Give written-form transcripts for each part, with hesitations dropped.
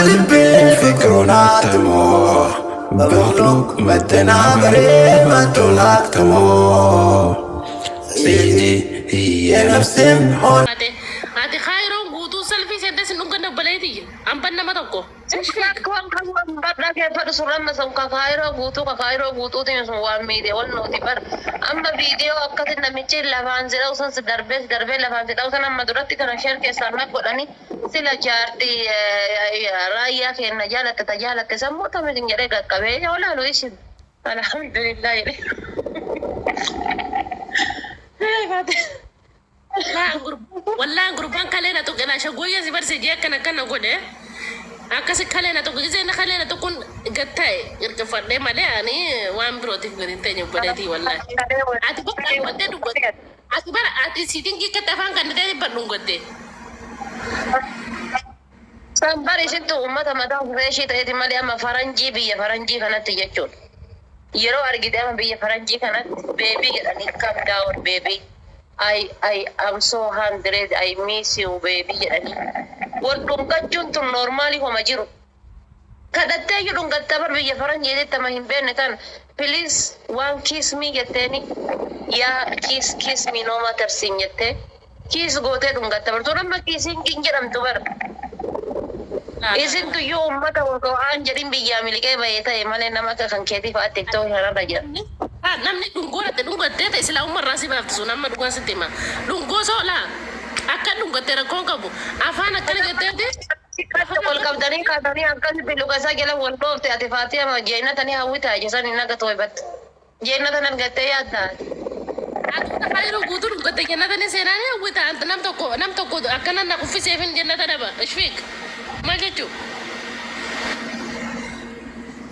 ልቤን ፍቅሩን አትሞ በመክሉቅ መደናበሬ መቶን አክትሞ የነፍስም ሆነ ati kaayiroo guutuu salfii seddes nu ganda baleeti amban nama tokko dhaggeeffadhu surramma sun ka kaayiroo guutuutiin sun waan miidhe wannooti bar amma viidiyoo akkasin namichi lafaan jedhaw san darbee lafaan jedhaw san amma duratti kana sheer keessaan na godhani sila jaartii raayyaa kenna jaalatte sammuu tamisin jedhee qaqqabee olaalu isin alhamdulillah jedhe والله قربان كلنا تقنا شقوية زبر سجيك كنا قولي أكاسي كلنا تقول إذا نخلينا تكون قتاي يركفر لي مالي يعني وان بروتين قدين تاني بدأتي والله أتبقى قدين قدين أتبقى أتسيتين كي كتفان كنا تاني بدون قدين سامباري شنتو أمتا مدام فريشي تأتي مالي أما فرنجي بيا فرنجي كانت تيجون يرو أرجع دائما بيا فرنجي كانت بيبي يعني كم داور بيبي I'm so hungry. I miss you, baby. Waldung kacun tu normali homa jiru. Kadate you dung katabar biya faran yede tamahim bene kan. Please one kiss me geteni. Ya kiss me no matter sinyete. Kiss gote dung katabar. Tu nama kissing kinjeram tu bar. Isn't to you ummata wako anjarin biya milike bayeta emale nama ka kanketi fa TikTok hara raja. Namni dhungote ta'e silaa uummarraa si baaftisu nama dhugaan sitti hima dhungoo soolaa akka dhungote rakkoon qabu afaan akkana jetteeti wal qabdanii kaatanii akkasitti lugasaa jala wal dhoofte ati faatii ama jeennatanii hawwitaa jesan hin akka tooybatte jeennatan argattee yaaddaa Kaayiroo guutuu dhungote jeennatanii seenaanii hawwitaa nam tokko akkana na uffiseefin jeennata dhaba ishfiik maal jechuu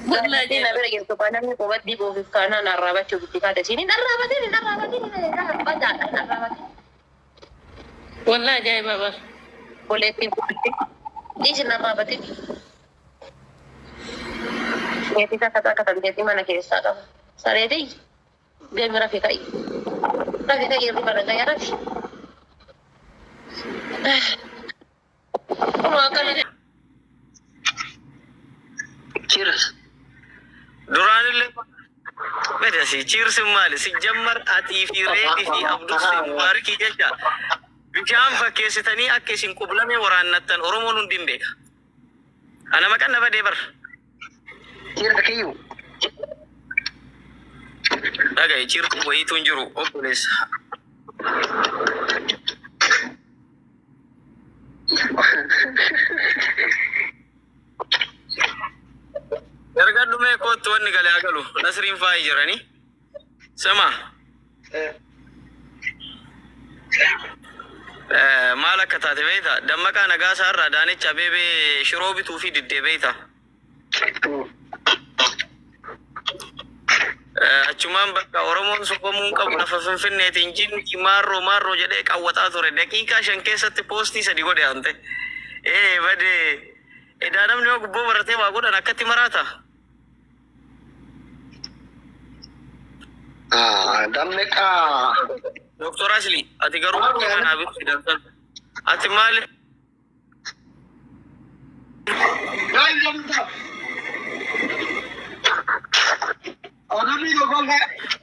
Lagi nak beri kita pandang ni kuat di bawah kanan narabat cukup di kata sini narabat ini baca narabat. Wallah jaya baba. Boleh tipu di sini narabat ini. Ni kita kata di mana kisah tu. Sare deh. Dia merafikai. Rafikai yang di mana gaya rafi. Makan ini. Cheers. duraan illee bedasi cheers maali si jammar ati fi reedi fi abdus mubaraki jecha bishaan fakkeessitanii akka isin qublame waraannattan oromoon hundin beeka ana maqaan na badee bar cheers kiyu dhagaye cheers wayiituun jiru obboleessa Erga dume ko tuan gale agalu nasrin fai jirani sama mala katate beita damma kana ga sarra dani chabebe shirobi tufi didde beita achuman bakka oromon sofamun qabu nafa finfinne tinjin marro jede qawwata tore daqiqa shan keessatti posti sadi gode ante bade edanam ne gubbo barate ba godan akkati marata damne ka Dr. Asli ati garu mana abit dan ati mal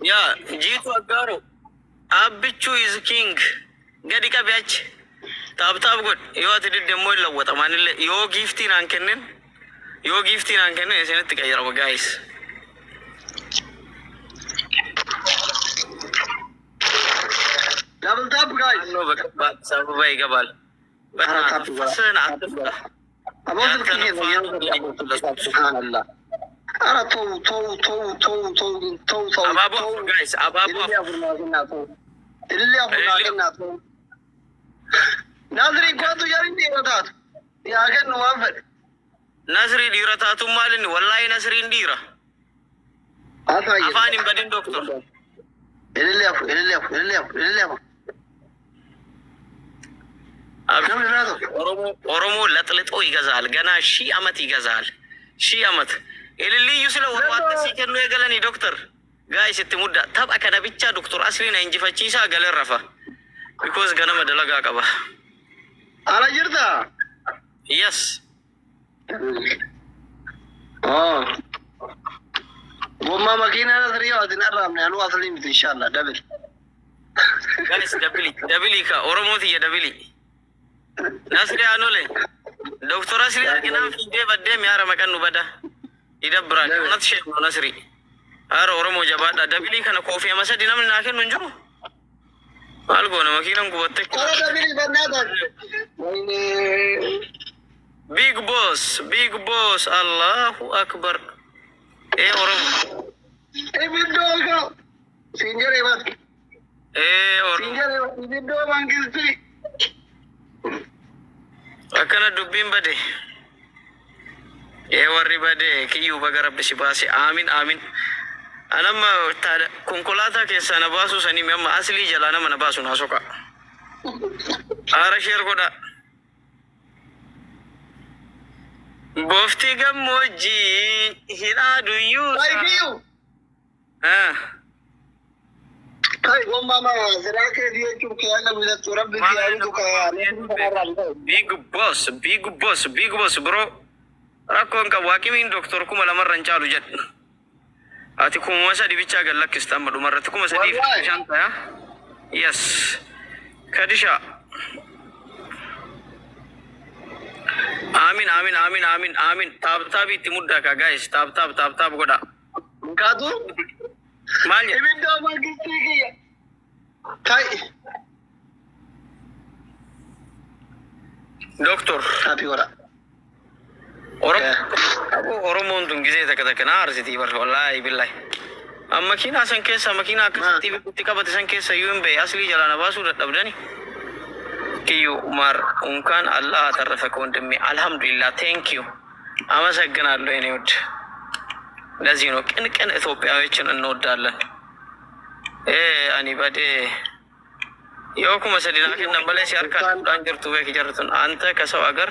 ya jitu agaru abichu is king gadi ka biach tab god yo ati de mo lawata manile yo giftin ankennen esenet kayra guys double tap guys no bakat sabu bay gabal bana fasana atfa abon kini subhanallah ara to ababu guys ababu illi afurna nazri ko tu yarin di ratat ya kan wafad nasri diratatu malin wallahi nasri indira afani badin doctor illi afu ኦሮሞ ለጥልጦ ይገዛል ገና ሺህ አመት ይገዛል ሺህ አመት illi yusla wawata sikenu egalani doctor guys ittimuda tab'a kana bicha doctor aslina injifachiisa galeen rafa because ganama dalaga qaba ala jirta yes وما ماكينة نظرية وادنا رامنا أنا واصلين إن شاء الله دبل. guys dabili ka oromoti ya dabili nasri anole doktor asli akina fide badde mi ara makan nubada idabra nat sheikh nasri ara oromo jabada dabili kana kofi amasa dinam na ken nunjuru algo na makinan ku batte أنا دبل بنادى. big boss Allahu akbar oromo Ibidogo. Sinjare bas. oromo Sinjare ibido mangilti. akana dubbin bade warri bade kiyu bagara bisibasi amin amin anama tada konkolata ke sana basu sani memma asli jalana mana basu nasoka ara share goda bofti gamoji hinadu Like yusa you. Kai gomma ma zirake diye chuke yana bila turabbi diye duka. big boss bro rakon ka wakimin doktor kuma lamar ranchalu jet ati kuma wasa di bicha gal lakista madu marrat kuma sadi Wallahi. shanta ya yes kadisha amin tabi timudda ka guys tab goda Kadu. malya Ibido mangilti kiya. Kai. doktor Tapi ora. oromo ndun gize taka na arsiti bar wallahi billahi amma kina san kesa makina ka tv kutika bata san kesa yumbe asli jalana basu da dabdani kiyu umar unkan Allah tarafaka wandami alhamdulillah thank you አመሰግናለሁ እኔ ወድ ለዚህ ነው ቅን ኢትዮጵያዎችን እንወዳለን አኒ ባዴ የወኩመ ሰዲና ከነ በላይ ሲያርካ ዳንጀርቱ ወይ ከጀርቱን አንተ ከሰው ሀገር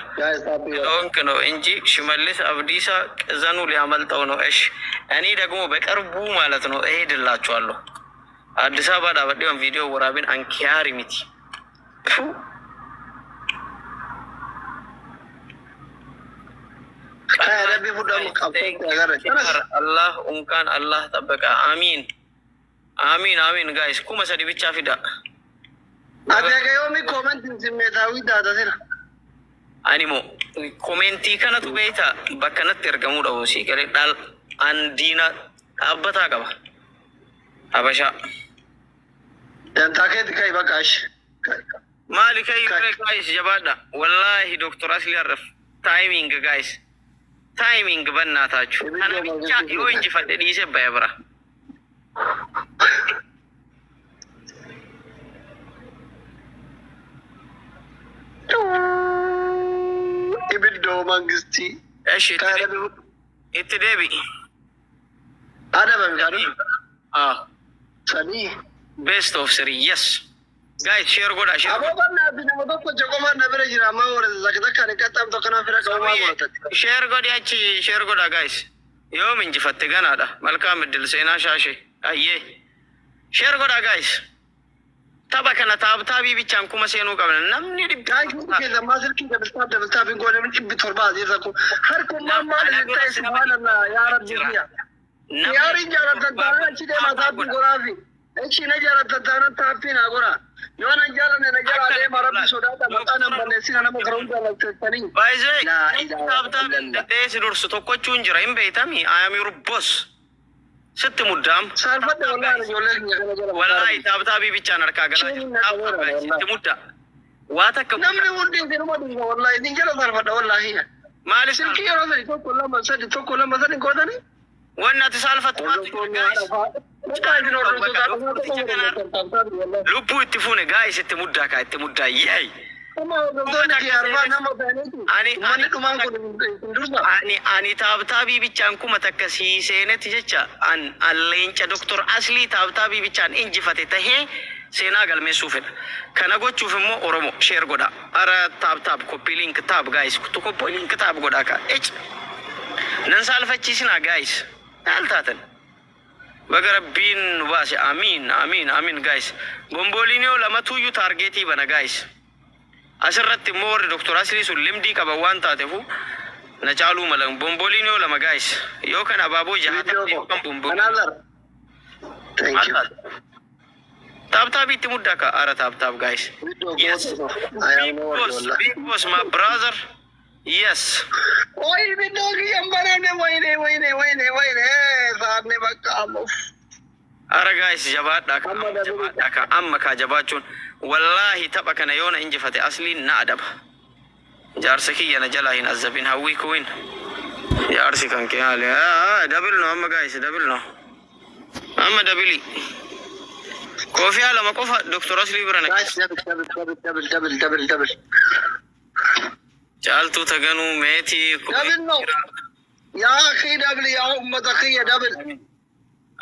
ዶንክ ነው እንጂ ሽመልስ አብዲሳ ቅዘኑ ሊያመልጠው ነው። እሺ እኔ ደግሞ በቅርቡ ማለት ነው እሄድላችኋለሁ አዲስ አበባ ዳበደም ቪዲዮ ወራቢን አንኪያሪ ሚቲ الله እንኳን አላህ ጠበቃ አሚን ጋይስ ኩመ ሰዲ ብቻ ፊዳ አደገዮሚ ኮመንት ስሜታዊ ዳዳሲና አኒሞ ኮሜንቲ ከነቱ ቤታ በከነት ይርገሙ ደው ሲከለ ዳል አንዲና አበታ ቀባ አበሻ ደንታከት ከይ በቃሽ ማሊከ ይረ ጋይስ ጀባዳ ወላሂ ዶክተር አስሊ ያረፍ ታይሚንግ ጋይስ ታይሚንግ በእናታችሁ ከነ ብቻ ይወንጅ ፈደዲ ይሰባይ ብራ ኢብዶ መንግስቲ እሺ ኢትዴቢ አደበም ጋር ሰኒ ቤስት ኦፍ ስሪ የስ ጋይስ ሼር ጎዳ ሼር አቦባና ቢነሞ ዶኮ ጀቆማ ነብረ ጅራ ማወረ ዘከተካ ነቀጣም ተከና ፍራ ከማ ወጣት ሼር ጎዳቺ ሼር ጎዳ ጋይስ ዮም እንጂ ፈትገናዳ መልካም እድል ሴና ሻሼ አየ ሼር ጎዳ ጋይስ ታባከና ታብታቢ ብቻን ኩመ ሴኑ ቀበለ ነምኒ ዳይ ከለማ ስልክ ደብልታ ቢንጎነ ምን ጭብ ቶርባ ዘዘኩ ሀርኩ ማማ ለታይ ሱብሃንአላህ ያ ረቢ ያ ሪጃላ ተዳና ቺ ደማ ታብ ጎራፊ እቺ ነጀራ ተዳና ታፒና ጎራ ዮና ጃላ ነጀራ አለ ማረብ ሶዳታ መጣና በለሲና ነመ ከሩን ተለተኒ ባይዘ ታብታብ ደስ ዱርስ ተቆቹ እንጅራ ኢምቤታሚ አያሚሩ ቦስ ስትሙዳም ሳልፈደ ወላሂ ታብታቢ ብቻ ነርካ ገላ ስትሙዳ ዋተከ ነምነ ወንዴ ዘርማዱ ወላሂ እንጀራ ሳልፈደ ወላሂ ማለት ስልክ የሮዘ ቶኮላ መሰድ ኮተኒ ወና ተሳልፈት ሉቡ ትፉነ ጋይስ ስትሙዳ ስትሙዳ ይይ ani taabtaabii bichaan kuma takka seenetti jecha an leenca doktor aslii taabtaabii bichaan injifate tahee seenaa galmeessuu fedha. Kana gochuuf immoo Oromo sheer godha. Ara taab koppii link taab gaayis koppii link taab godha ka. Nan saalfachiisina gaayis. Haal taatan. Baga rabbiin nu baase amiin gaayis. Gombooliiniyoo lamatuuyyuu taargeetii bana gaayis. asirratti immoo warri doktor aslii sun limdii qaban waan taateef نجعلوا ملان بومبولينيو لما جايس يو كان أبابو جهات كم بومبولين another thank you تاب يتمدك أرى تاب جايس yes big boss my brother yes وين بدوكي يمبرني وين صارني بقى أرى جايس جبات داك أما كجباتون والله تبقى كنا يونا إنجي فتى أصلي نادب جارسكي أنا جلاهين الزبين هوي كوين جارسي كان كهالي دبلنا أما جايس دبلنا أما دبلي كوفي على ما كوفا دكتور أصلي برانا دبل جالتو تغنو ميتي دبل نو يا أخي دبل يا أمة أخي دبل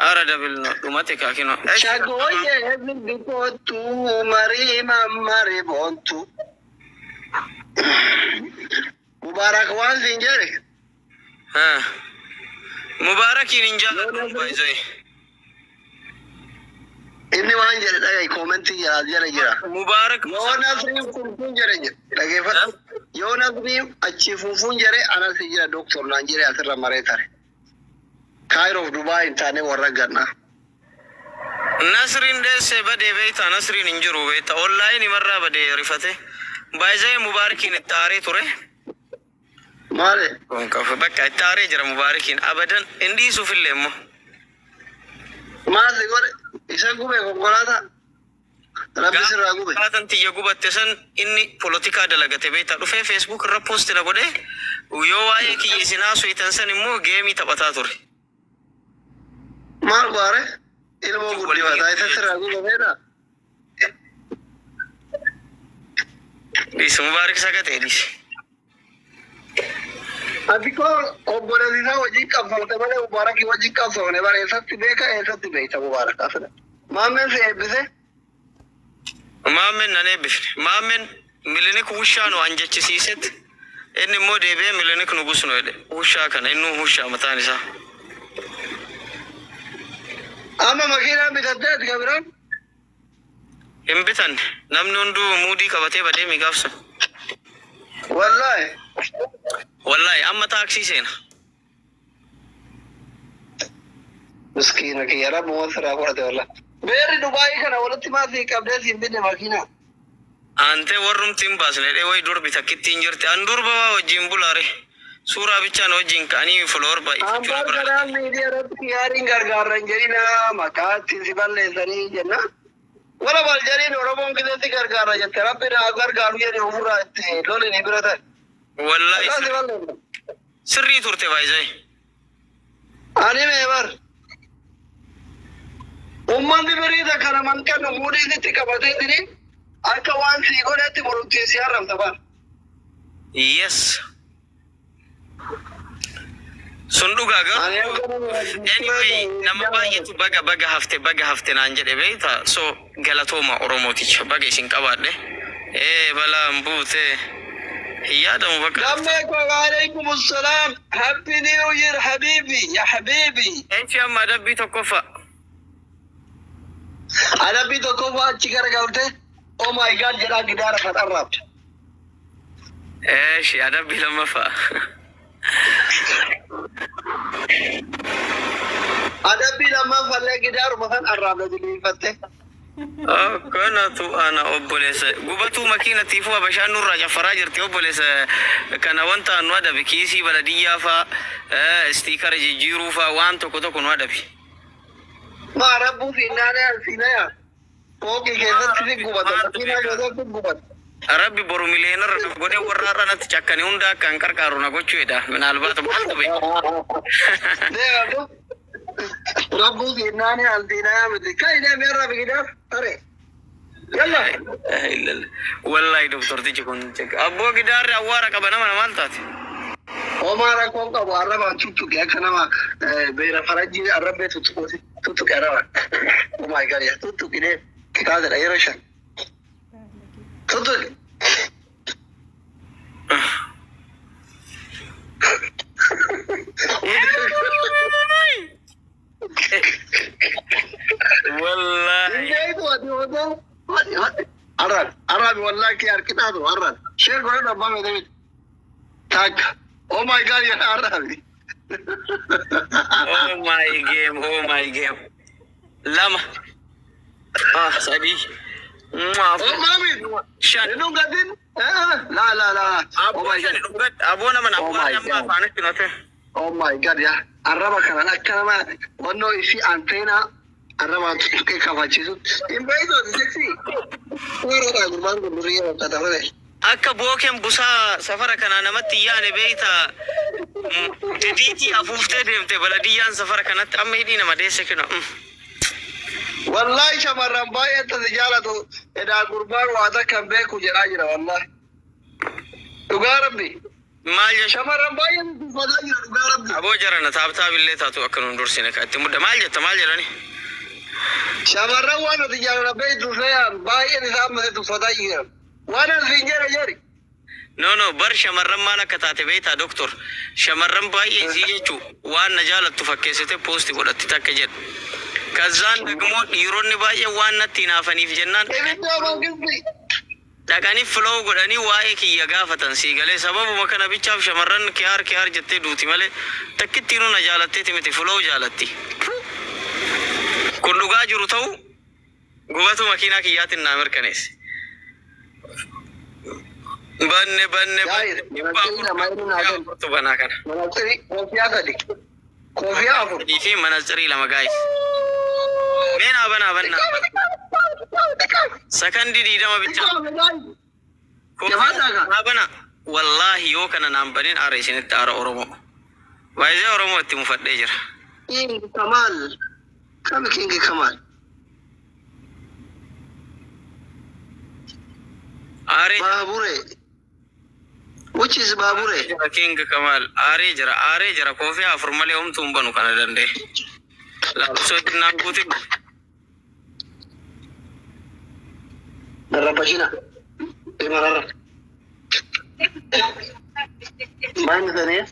أرى دبل نو أمتك أكينو شاكوية بنتو مري بونتو مبارك وان زنجري ها مبارك ينجا بايزوي إني وان جري لغاي كومنتي يا جري مبارك يو نظريم كنفون جري لغاي فت يو نظريم أتشي فنفون جري أنا سيجري دكتور نانجري أسر مريتاري كايرو في دبي انتاني ورقنا نصرين دس بدي بيتا نصرين انجرو بيتا اونلاين مرة بدي رفته بايزاي مباركين التاري توري مالي كوف بك التاري جرى مباركين ابدا اندي سو في الليمو مالي غور يسقوبه كوكولاتا ربي سر راغوبه كاتن تي يغوبت تسن اني بوليتيكا دلغته بيتا دو في فيسبوك ريبوست نغودي ويو واي كي يسنا سو يتنسن مو جيمي تبتا توري مال غاره ilmo guddi wata ita sira gudu beda dis mubarak sagate dis abiko obbola dina wajin ka falta bale mubarak wajin ka so ne bare satti beka e satti beita mubarak asana mamen se ebise mamen nane bif mamen milinik wushano anjechi siset enni mode be milinik nugusno de wusha kana innu wusha matani sa أما مكينا بتدات كبران إم بتن نمنندو مودي كبتة بدي ميقافس والله أما تاكسي سين مسكينة كي يرى موثرة قرأت والله بيري دبي كنا ولدت ما في كبدة سيمبين مكينا أنت ورم تيم باسنة ده ويدور بتاكيد تينجرت أندور بوا وجيمبولاري سورة بيتشان وجين كاني فلور باي أمبار كلام ميديا رب كيارين غرغار رنجرينا مكات سيبال لزري جنا ولا بالجرين وربون كده تي غرغار جت رب راغار غارو يري عمره تي لولي نبرت والله سري تورته بايزاي أنا ميبر أمان دي بريدا كنا من كنا مودي دي تكبتة دي أكوان سيقول أنت بروتي سيارم تبار yes sunduga ga anyway nama baayatu baga hafte nan jede beita so galatoma oromoti baga isin qabade bala mbute hiyada mubaka لمك وعليكم السلام happy new year حبيبي يا حبيبي انت اما دبي تكفى انا بيتو كوفا تشكر قلت او ماي جاد جرا جدار فتقربت ايش يا دبي لما فا أدبي لما فلق جدار مثلا الرابع اللي فتح كنت أنا أبوليس قبتو ماكينة تيفوا بشان نور راجع فراجر تي أبوليس كان وانت أنوادا بكيسي بلدية فا استيكار جيرو فا وانتو كتو كنوادا بي ما ربو في نانا الفينايا اوكي كيف تسيق قبط فينا جوزا في قبط ربي برو مليونر غودي ورارا نتشكني هوندا كانكر كارونا غوچويدا من البات بالتو بي ده ربو في نانا الفينايا بدي كاينه ميرا بكده اري يلا والله دكتور تيجي كنت ابو جدار اوارا كبنا ما مالتات وما راكم كوارا ما تشوتو كنا ما بيرا فرجي الرب تتو كرا او ماي جاد يا تتو كده كذا ايرشا تتو والله عرب والله كيار كده عرب شير قولنا ما بدي تاك Oh my God, ya Arabi. Oh my game. Lama. Sadi. Oh mami. Shan. Inu gadin? La. Oh my God. Abona man Oh my abona God. ma fanik note. Oh my God, ya. Araba kana akana wano isi antena araba ke kafachisu. Imbezo sexy. Wara da gurban gurriya ta tawale. Akka boken busa safara kana namatti yaane beita diditi afuufte deemte baladiyaan safara kanatti amma hidhii nama deesse kino. Wallahi shamarran baay'ee tajaalatu edaa gurbaan waata kan beeku jedhaa jira wallahi. Dhugaa rabbi. Maal jecha Shamarran baay'ee tuffataa jira dhugaa rabbi. aboo jarana taabtaabillee taatu akka nuun dursine ka itti mudda maal jetta maal jedhani. Shamarran waan ati jaalala beektu fe'an baay'een isaa ammate tuffataa jira. Waan asiin jeri. No bar shamarran maal akka taate beektaa doktor shamarran baay'ee isii jechuu waan na jaalattu fakkeessite poosti godhatti takka jedha. Kazaan dhaqmoo dhiironni baay'ee waan natti hinaafaniif jennaan Ibidda bankisni. dhaqanii filoo godhanii waa'ee kiyya gaafatan sii galee sababuma kana bichaaf shamarran kiyaar jettee duuti malee takkittiinuu na jaalatteeti miti filoo jaalatti. Kun dhugaa jiru ta'u gubatu makiinaa kiyyaatiin naa mirkaneesse. Banne banaa kana. Manatsiri koofiyaa sadi. Koofiyaa afur. Fi manatsirii lama gaayis. Meenaa banaa. Sakandii 20 bicha. Haa bana. Wallahi yoo kana naan banin aara isinitti aara Oromoo. Baay'ee Oromoo itti mufadhee jira. King Kamal. Kami King Kamal. Aare Babure. Which is Babure? King Kamal. Aare jira koofii afur malee homtuu hin banu kana danda'e. Laabsoo xinnaan guuti. Narra Pashina. Narra. Mind the name?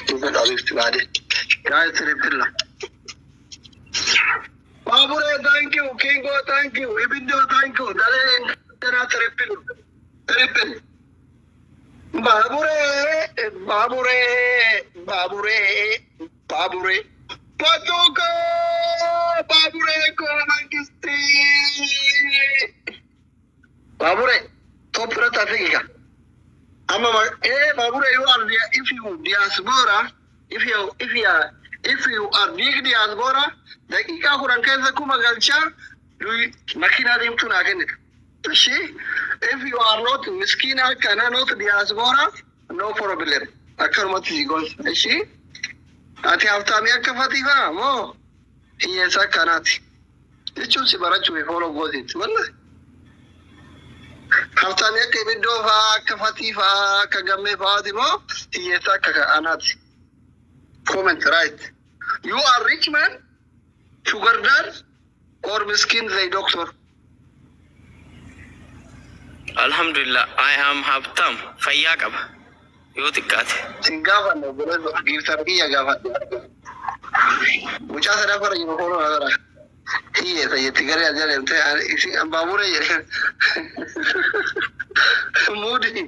Tufan Alif Tibade. Guys, Ripilla. Babure, thank you. Kingo, thank you. Ibindo, thank you. Dale, Ripil. Babure. Patuka! Babure, Koramangisti! Babure, top Ratafika. Babure, you are there. If you diaspora, if you are big diaspora, the Ika Kurankaza Kumagalcha, Makina Dim Tunakin. If you are not Miskina, cannot diaspora, no problem. Akarmati goes. She? Ati haftamia kafatifa mo. Iyesa kanati. Jechuun si barachuu fi follow goosiiti. Wallahi. Haftamia akka ibiddoo fa'aa akka fatii fa'aa akka gammee fa'aati moo iyesa akka ka'anaati. Comment right. You are rich man, sugar dad, or miskin they doctor. Alhamdulillah, I am habtam fayyaa qaba. Yoo xiqqaate. Sin gaafanne giiftar kiyya gaafanne. Mucaa sadaffara jiru kooluu nagara. Hiyyeessa jetti garee ajaa'ibte isin baabura jedhe. Muudi.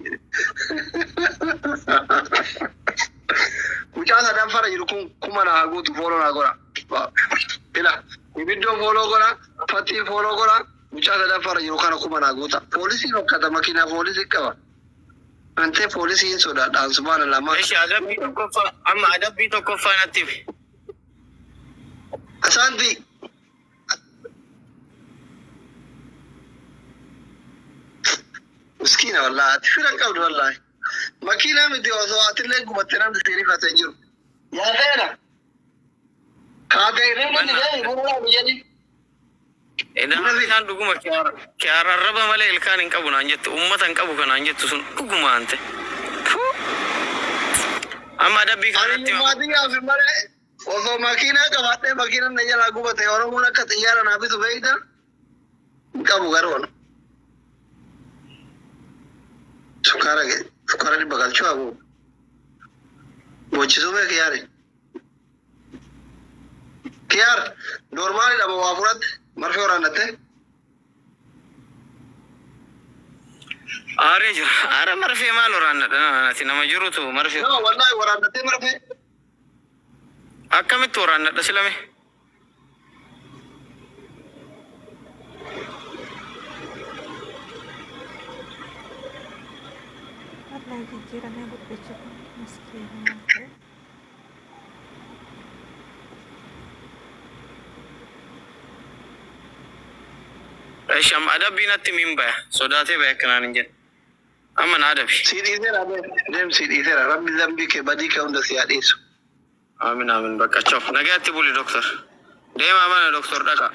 Mucaa sadaffara jiru kun kuma naa guutu fooloo naa godha. Ila ibiddoo fooloo godha, fatii fooloo godha. Mucaa sadaffara jiru kana kuma naa guuta. Poolisii fakkaata makiinaa poolisii qaba. Ante polisi sodaadhaan subhaanallah ma. Eeshi adabbii tokkoffaa amma adabbii tokkoffaa natti fi. Asanti. Miskiina wallahi ati firan qabdu wallahi. Makiinaa miti osoo atillee gubattee namni seerifatee jiru. Yaa seera. Kaatee namni ga'e bu'uuraa biyyanii. Isaan dhuguma kiyaararraba malee ilkaan hin qabu naan jettu uummata hin qabu kanaan jettu sun dhuguma ante. Amma adabbii kanatti Maatii malee osoo makiinaa qabaadhee makiinaan na jalaa gubate Oromoon akka xiyyaara naa bitu beeyta hin qabu garoon. Sukkaara dhibba galchuu hagu. Bochisuu bee kiyyaari. Kiyyaar noormaalidha moo waa fudhatte? Marfee waraannatte? Jira. Aare marfee maal waraannadha? Ati nama jirutu marfee. No, wallahi waraannatee marfee. Akkamitti waraannadha silame? Wallahi jijjiiramee guddicha kun miskiina. Sham adabiin atti min baya. Sodaatee baya akkanaan hin jedhe. Amma na adabi. Siidhiiseera deem siidhiiseera rabbi zambii kee badii kee hunda si hadhiisu. Amin amin bakka chof. Nagaatti buli doktor. Deemaa mana doktor dhaqa.